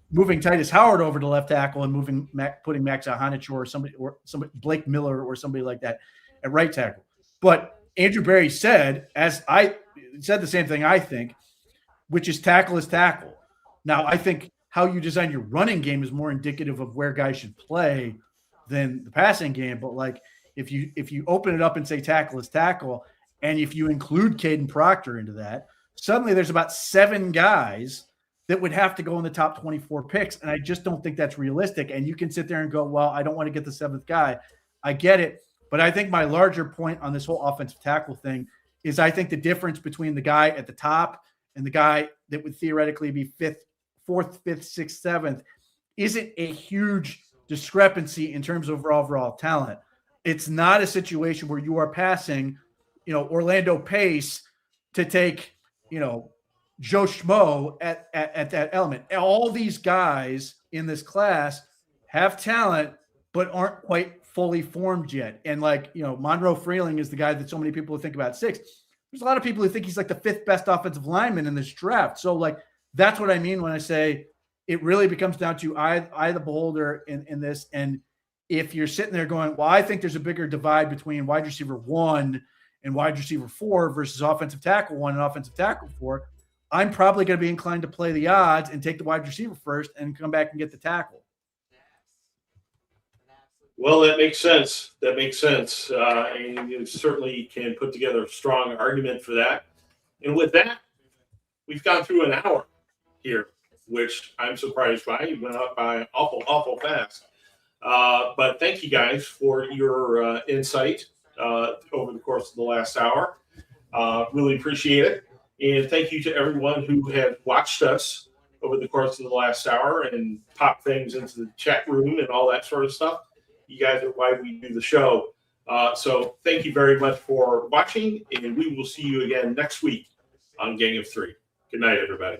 Moving Titus Howard over to left tackle and putting Max Ahanichor or somebody Blake Miller or somebody like that at right tackle. But Andrew Barry said, as I said the same thing I think, which is tackle is tackle. Now, I think how you design your running game is more indicative of where guys should play than the passing game. But like if you open it up and say tackle is tackle, and if you include Caden Proctor into that, suddenly there's about 7 guys that would have to go in the top 24 picks. And I just don't think that's realistic. And you can sit there and go, well, I don't want to get the 7th guy. I get it. But I think my larger point on this whole offensive tackle thing is I think the difference between the guy at the top and the guy that would theoretically be 4th, 5th, 6th, 7th isn't a huge discrepancy in terms of overall talent. It's not a situation where you are passing, Orlando Pace to take, Joe Schmo at that element. All these guys in this class have talent, but aren't quite fully formed yet. And Monroe Freeling is the guy that so many people think about 6. There's a lot of people who think he's like the 5th best offensive lineman in this draft. So that's what I mean when I say it really becomes down to I the beholder in this. And if you're sitting there going, well, I think there's a bigger divide between wide receiver 1 and wide receiver 4 versus offensive tackle 1 and offensive tackle 4, I'm probably going to be inclined to play the odds and take the wide receiver first and come back and get the tackle. Well, that makes sense. And you certainly can put together a strong argument for that. And with that, we've gone through an hour here, which I'm surprised by. You went up by awful fast. But thank you guys for your insight over the course of the last hour. Really appreciate it. And thank you to everyone who has watched us over the course of the last hour and popped things into the chat room and all that sort of stuff. You guys are why we do the show. So thank you very much for watching, and we will see you again next week on Gang of 3. Good night, everybody.